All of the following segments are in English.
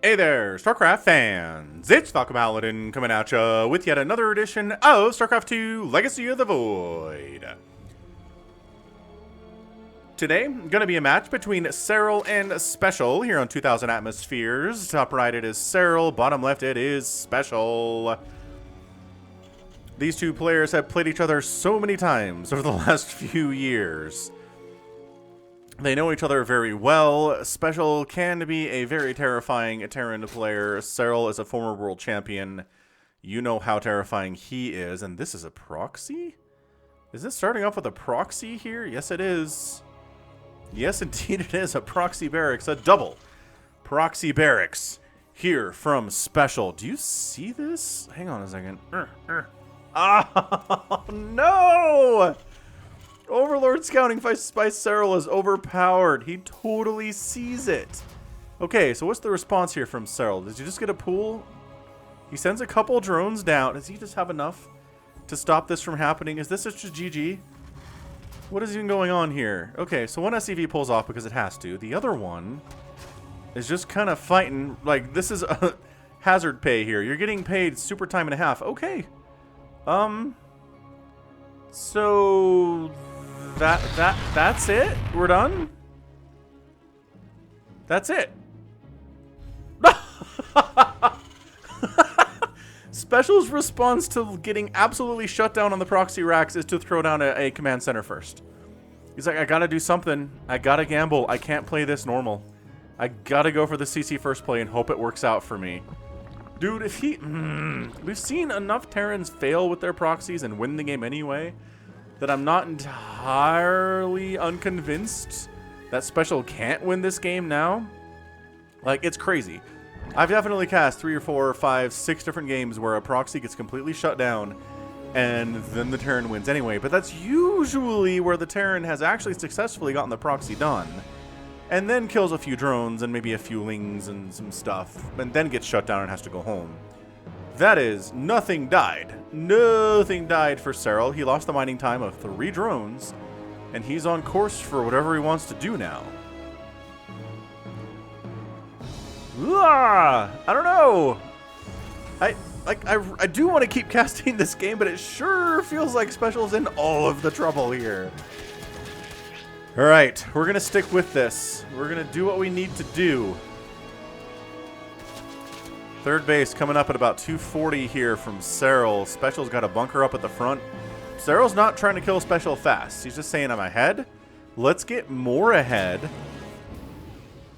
Hey there, StarCraft fans! It's Falcon Paladin coming at ya with yet another edition of StarCraft 2 Legacy of the Void. Today, gonna be a match between Serral and SpeCial here on 2000 Atmospheres. Top right it is Serral, bottom left it is SpeCial. These two players have played each other so many times over the last few years. They know each other very well. SpeCial can be a very terrifying Terran player. Serral is a former world champion. You know how terrifying he is. And this is a proxy? Is this starting off with a proxy here? Yes, it is. Yes, indeed it is. A proxy barracks. A double proxy barracks here from SpeCial. Do you see this? Hang on a second. Oh, no! Overlord scouting by Serral is overpowered. He totally sees it. Okay, so what's the response here from Serral? Did you just get a pool? He sends a couple drones down. Does he just have enough to stop this from happening? Is this just a GG? What is even going on here? Okay, so one SCV pulls off because it has to. The other one is just kind of fighting. Like, this is a hazard pay here. You're getting paid super time and a half. Okay. So that's it? We're done? That's it. SpeCial's response to getting absolutely shut down on the proxy racks is to throw down a command center first. He's like, I gotta do something. I gotta gamble. I can't play this normal. I gotta go for the CC first play and hope it works out for me. Dude, if he... we've seen enough Terrans fail with their proxies and win the game anyway that I'm not entirely unconvinced that SpeCial can't win this game now. Like, it's crazy. I've definitely cast 3 or 4 or 5, 6 different games where a proxy gets completely shut down and then the Terran wins anyway. But that's usually where the Terran has actually successfully gotten the proxy done and then kills a few drones and maybe a few lings and some stuff and then gets shut down and has to go home. That is, nothing died. Nothing died for Serral. He lost the mining time of 3 drones, and he's on course for whatever he wants to do now. I don't know. I do want to keep casting this game, but it sure feels like SpeCial's in all of the trouble here. All right, we're gonna stick with this. We're gonna do what we need to do. Third base coming up at about 240 here from Serral. SpeCial's got a bunker up at the front. Serral's not trying to kill SpeCial fast. He's just saying, I'm ahead. Let's get more ahead.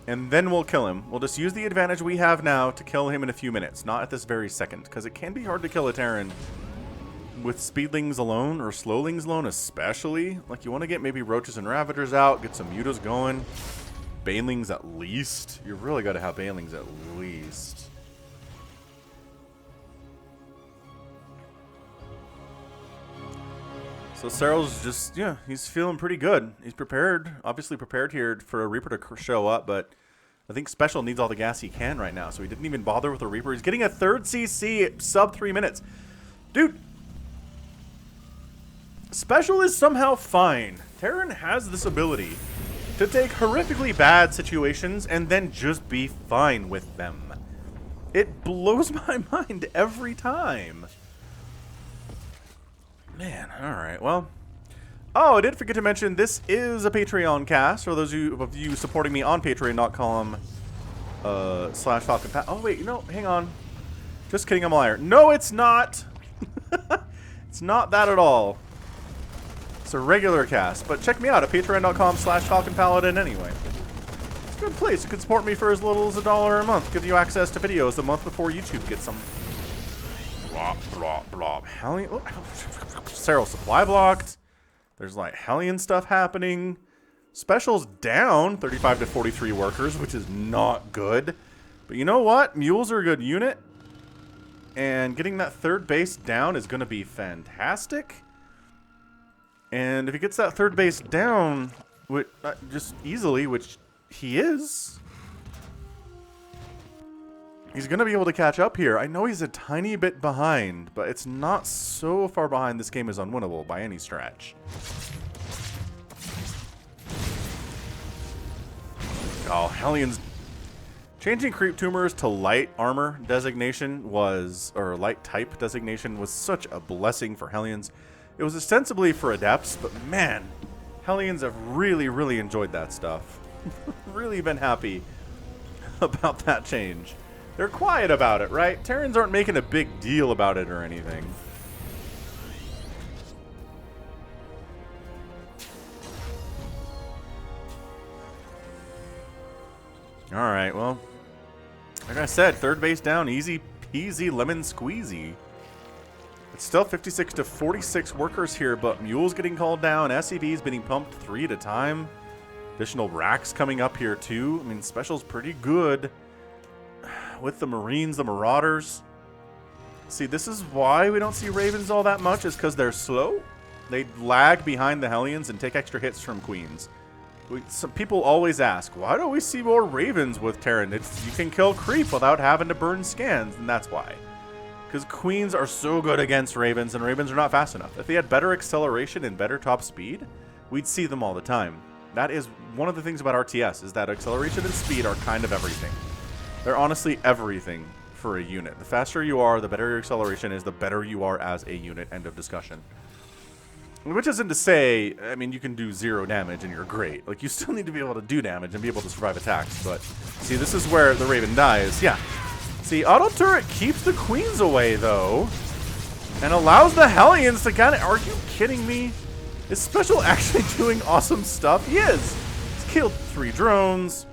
And then we'll kill him. We'll just use the advantage we have now to kill him in a few minutes. Not at this very second. Because it can be hard to kill a Terran with speedlings alone or slowlings alone especially. Like, you want to get maybe roaches and ravagers out. Get some mutas going. Banelings at least. You really got to have banelings at least. So Serral's just, yeah, he's feeling pretty good. He's prepared, obviously prepared here for a Reaper to show up, but I think SpeCial needs all the gas he can right now, so he didn't even bother with the Reaper. He's getting a third CC at sub 3 minutes. Dude, SpeCial is somehow fine. Terran has this ability to take horrifically bad situations and then just be fine with them. It blows my mind every time. Man, alright, well. Oh, I did forget to mention, this is a Patreon cast, for those of you supporting me on patreon.com /FalconPat. Oh, wait, no, hang on. Just kidding, I'm a liar. No, it's not! It's not that at all. It's a regular cast, but check me out at patreon.com /FalconPaladin anyway. It's a good place. You can support me for as little as $1 a month. Give you access to videos the month before YouTube gets them. Blop, blop, blop. Hellion. Oh, Serral supply blocked. There's like Hellion stuff happening. SpeCial's down 35 to 43 workers, which is not good. But you know what? Mules are a good unit. And getting that third base down is going to be fantastic. And if he gets that third base down, just easily, which he is, he's going to be able to catch up here. I know he's a tiny bit behind, but it's not so far behind this game is unwinnable by any stretch. Oh, Hellion's Changing creep tumors to light armor designation was, or light type designation was such a blessing for Hellions. It was ostensibly for adepts, but man, Hellions have really, really enjoyed that stuff. Really been happy about that change. They're quiet about it, right? Terrans aren't making a big deal about it or anything. Alright, well, like I said, third base down, easy peasy lemon squeezy. It's still 56 to 46 workers here, but Mule's getting called down, SCV's being pumped 3 at a time. Additional racks coming up here too. I mean, Special's pretty good with the Marines, the Marauders. See, this is why we don't see Ravens all that much, is because they're slow. They lag behind the Hellions and take extra hits from Queens. Some people always ask, why don't we see more Ravens with Terran? You can kill creep without having to burn scans, and that's why. Because Queens are so good against Ravens, and Ravens are not fast enough. If they had better acceleration and better top speed, we'd see them all the time. That is one of the things about RTS, is that acceleration and speed are kind of everything. They're honestly everything for a unit. The faster you are, the better your acceleration is, the better you are as a unit. End of discussion. Which isn't to say, I mean, you can do 0 damage and you're great. Like, you still need to be able to do damage and be able to survive attacks. But, see, this is where the Raven dies. Yeah. See, auto turret keeps the Queens away, though. And allows the Hellions to kind of... Are you kidding me? Is Special actually doing awesome stuff? He is. He's killed 3 drones.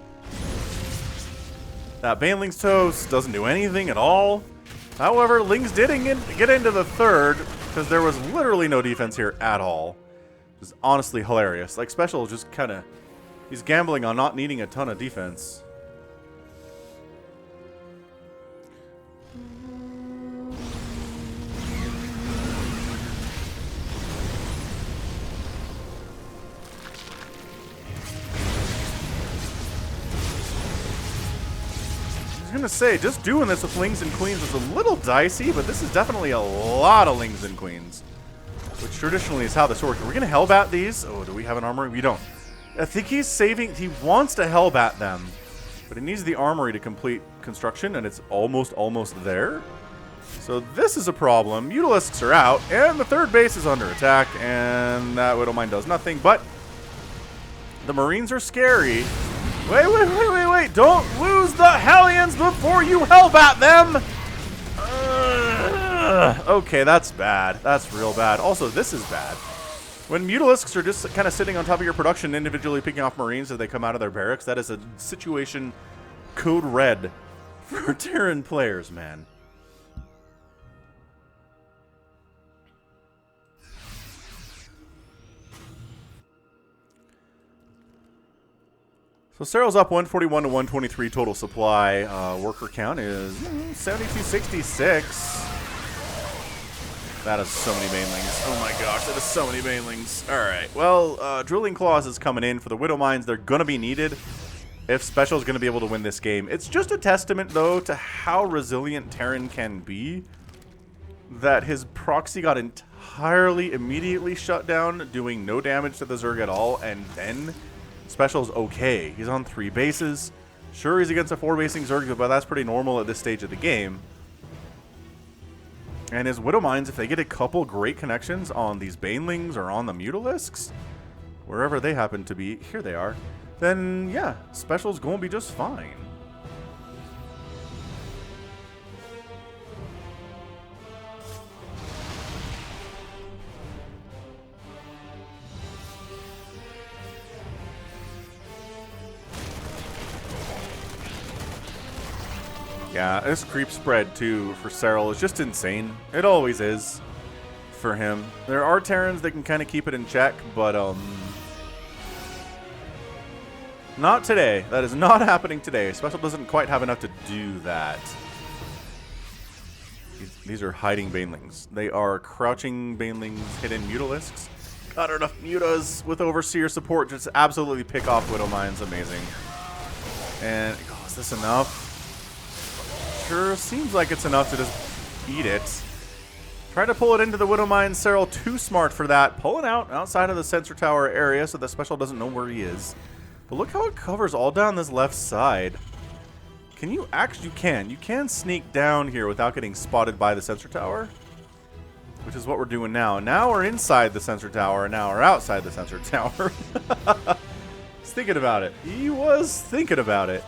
That Baneling's toast doesn't do anything at all. However, Lings did get into the third, because there was literally no defense here at all. Which is honestly hilarious. Like, Special just kind of... He's gambling on not needing a ton of defense. I was gonna say, just doing this with Lings and Queens is a little dicey, but this is definitely a lot of Lings and Queens, which traditionally is how this works. Are we gonna Hellbat these? Oh, do we have an armory? We don't. I think he's saving, he wants to Hellbat them, but he needs the armory to complete construction, and it's almost there. So this is a problem. Mutalisks are out, and the third base is under attack, and that Widowmine does nothing, but the Marines are scary. Wait. Don't lose the Hellions before you Hellbat them! Okay, that's bad. That's real bad. Also, this is bad. When Mutalisks are just kind of sitting on top of your production, individually picking off Marines as they come out of their barracks, that is a situation code red for Terran players, man. So Serral's up 141 to 123 total supply. Worker count is 7266. That is so many Banelings. Oh my gosh, that is so many Banelings. Alright, well, Drilling Claws is coming in for the Widow Mines. They're going to be needed if Special is going to be able to win this game. It's just a testament, though, to how resilient Terran can be, that his proxy got entirely immediately shut down, doing no damage to the Zerg at all, and then Special's okay. He's on 3 bases. Sure, he's against a 4-basing Zerg, but that's pretty normal at this stage of the game. And his Widow Mines, if they get a couple great connections on these Banelings or on the Mutalisks, wherever they happen to be, here they are, then yeah, Special's going to be just fine. Yeah, this creep spread, too, for Serral is just insane. It always is for him. There are Terrans that can kind of keep it in check, but, not today. That is not happening today. Special doesn't quite have enough to do that. These are hiding Banelings. They are crouching Banelings, hidden Mutalisks. Not enough Mutas with Overseer support. Just absolutely pick off Widow Mines. Amazing. And, oh, is this enough? Sure seems like it's enough to just eat it. Try to pull it into the Widow Mine. Serral too smart for that. Pulling out outside of the sensor tower area so that Special doesn't know where he is. But look how it covers all down this left side. Can you actually... You can sneak down here without getting spotted by the sensor tower. Which is what we're doing now. Now we're inside the sensor tower, and now we're outside the sensor tower. He's thinking about it. He was thinking about it.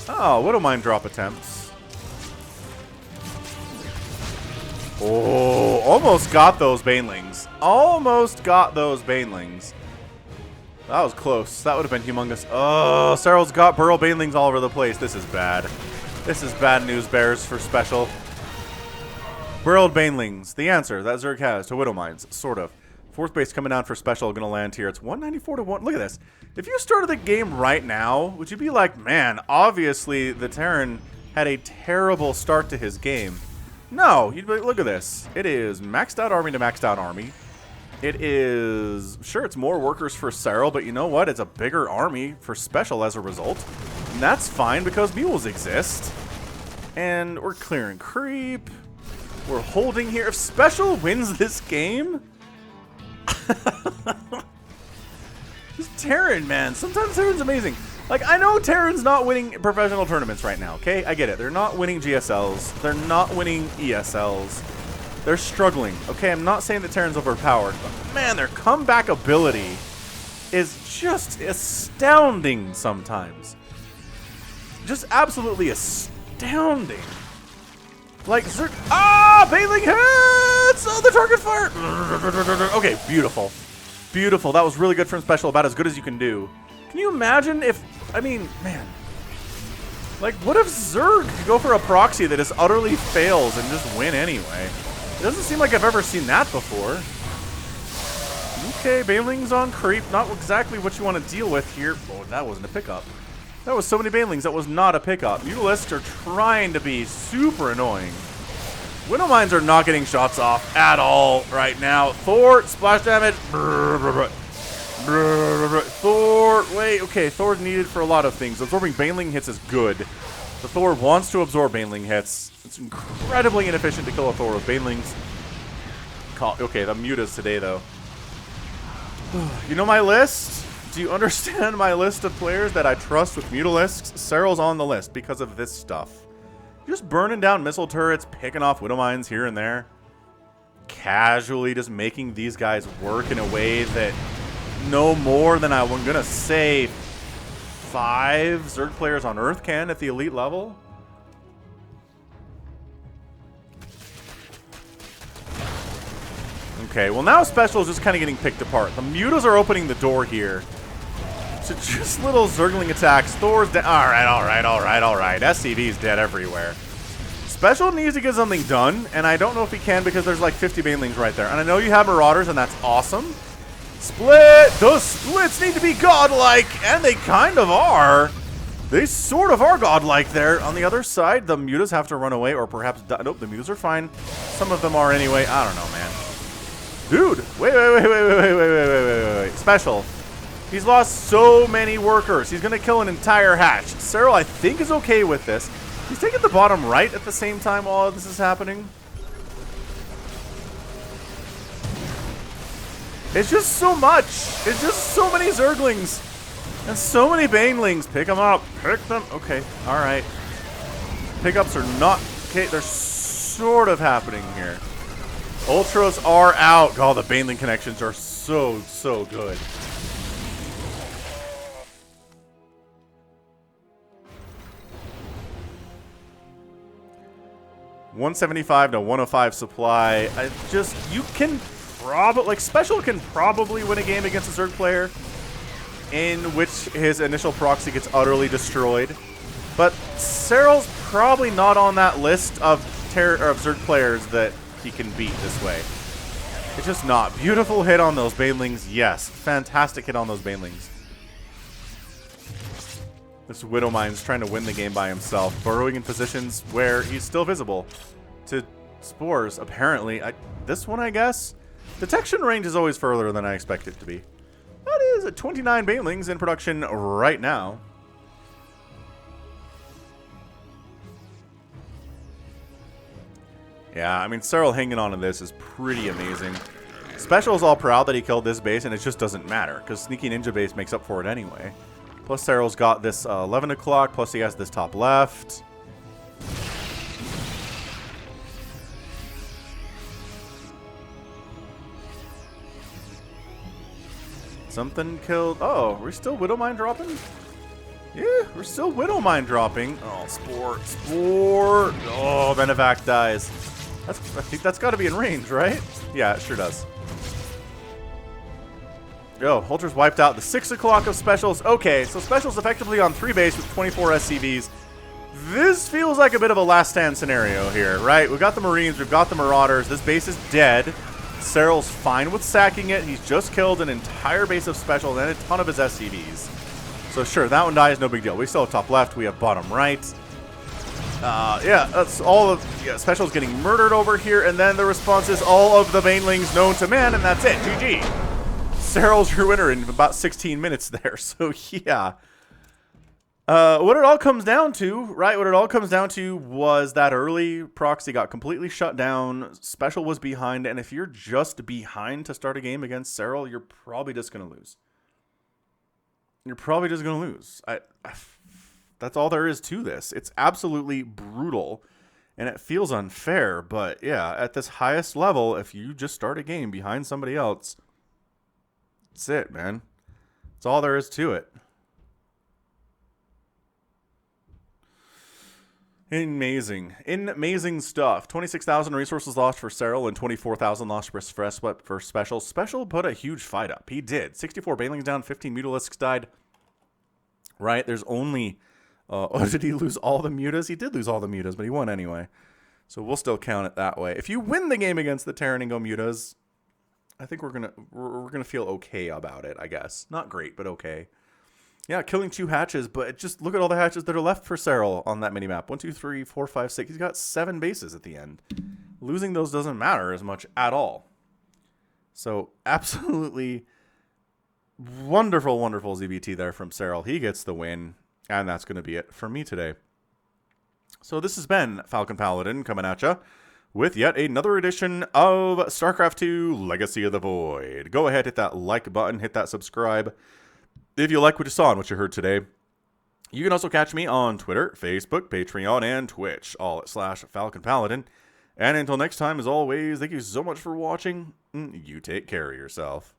Oh, Widowmine drop attempts. Oh, almost got those Banelings. Almost got those Banelings. That was close. That would have been humongous. Oh, Serral's got Burrow Banelings all over the place. This is bad. This is bad news bears for special. Burrowed Banelings. The answer that Zerg has to Widowmines. Sort of. Fourth base coming down for special. Going to land here. It's 194 to 1. Look at this. If you started the game right now, would you be like, man, obviously the Terran had a terrible start to his game. No. You'd be like, look at this. It is maxed out army to maxed out army. It is, sure, it's more workers for Serral, but you know what? It's a bigger army for special as a result. And that's fine because mules exist. And we're clearing creep. We're holding here. If special wins this game... Just Terran, man. Sometimes Terran's amazing. Like, I know Terran's not winning professional tournaments right now, okay? I get it. They're not winning GSLs. They're not winning ESLs. They're struggling. Okay, I'm not saying that Terran's overpowered, but man, their comeback ability is just astounding sometimes. Just absolutely astounding. Like, Zerg... Ah! Baneling hits! Oh, the target fire! Okay, beautiful. Beautiful. That was really good from special. About as good as you can do. Can you imagine if... I mean, man. Like, what if Zerg could go for a proxy that just utterly fails and just win anyway? It doesn't seem like I've ever seen that before. Okay, Banelings on creep. Not exactly what you want to deal with here. Oh, that wasn't a pickup. That was so many Banelings. That was not a pickup. Mutalisks are trying to be super annoying. Widowmines are not getting shots off at all right now. Thor, splash damage. Thor, wait, okay, Thor's needed for a lot of things. Absorbing Baneling hits is good. The Thor wants to absorb Baneling hits. It's incredibly inefficient to kill a Thor with Banelings. Okay, the mutas today, though. You know my list? Do you understand my list of players that I trust with Mutalisks? Serral's on the list because of this stuff. Just burning down missile turrets, picking off Widowmines here and there. Casually just making these guys work in a way that no more than I'm going to say 5 Zerg players on Earth can at the elite level. Okay, well now special is just kind of getting picked apart. The mutas are opening the door here. So just little Zergling attacks. Thor's dead. Alright. SCV's dead everywhere. Special needs to get something done, and I don't know if he can because there's like 50 Banelings right there. And I know you have Marauders, and that's awesome. Split! Those splits need to be godlike, and they kind of are. They sort of are godlike there. On the other side, the mutas have to run away, or perhaps die. Nope, the mutas are fine. Some of them are anyway. I don't know, man. Dude, wait. Special. He's lost so many workers. He's going to kill an entire hatch. Serral, I think, is okay with this. He's taking the bottom right at the same time while this is happening. It's just so much. It's just so many Zerglings. And so many Banelings. Pick them up. Pick them. Okay, all right. Pickups are not... Okay, they're sort of happening here. Ultras are out. Oh, the Baneling connections are so good. $175 to $105 supply. You can probably, like, Special can probably win a game against a Zerg player in which his initial proxy gets utterly destroyed. But Serral's probably not on that list of Zerg players that he can beat this way. It's just not. Beautiful hit on those Banelings, yes. Fantastic hit on those Banelings. This Widowmine's trying to win the game by himself, burrowing in positions where he's still visible to spores, apparently. This one, I guess? Detection range is always further than I expect it to be. That is 29 Banelings in production right now. Yeah, I mean, Serral hanging on to this is pretty amazing. Special's all proud that he killed this base, and it just doesn't matter, because Sneaky Ninja base makes up for it anyway. Plus, Serral's got this 11 o'clock, plus he has this top left. Something killed... Oh, we're still Widowmine dropping? Yeah, we're still Widowmine dropping. Oh, Sport. Oh, Benevac dies. I think that's got to be in range, right? Yeah, it sure does. Yo, Ultra's wiped out the 6 o'clock of Specials. Okay, so Specials effectively on 3 base with 24 SCVs. This feels like a bit of a last stand scenario here, right? We've got the Marines, we've got the Marauders. This base is dead. Serral's fine with sacking it. He's just killed an entire base of Specials and a ton of his SCVs. So sure, that one dies, no big deal. We still have top left, we have bottom right. Yeah, that's all of... Yeah, Special's getting murdered over here, and then the response is all of the Banelings known to man, and that's it. GG. Serral's your winner in about 16 minutes there, so yeah. What it all comes down to, right, what it all comes down to was that early proxy got completely shut down, Special was behind, and if you're just behind to start a game against Serral, you're probably just going to lose. You're probably just going to lose. That's all there is to this. It's absolutely brutal, and it feels unfair, but yeah, at this highest level, if you just start a game behind somebody else, that's it, man. That's all there is to it. Amazing stuff. 26,000 resources lost for Serral and 24,000 lost for Special. Special put a huge fight up. He did. 64 Banelings down, 15 Mutalisks died. Right? There's only... did he lose all the mutas? He did lose all the mutas, but he won anyway. So we'll still count it that way. If you win the game against the Terran and go mutas, I think we're gonna feel okay about it, I guess. Not great, but okay. Yeah, killing 2 hatches, but just look at all the hatches that are left for Serral on that minimap. 1, 2, 3, 4, 5, 6. He's got 7 bases at the end. Losing those doesn't matter as much at all. So, absolutely wonderful, wonderful ZBT there from Serral. He gets the win, and that's going to be it for me today. So, this has been Falcon Paladin coming at you with yet another edition of StarCraft 2 Legacy of the Void. Go ahead, hit that like button, hit that subscribe. If you like what you saw and what you heard today, you can also catch me on Twitter, Facebook, Patreon, and Twitch, all at /Falcon Paladin. And until next time, as always, thank you so much for watching. You take care of yourself.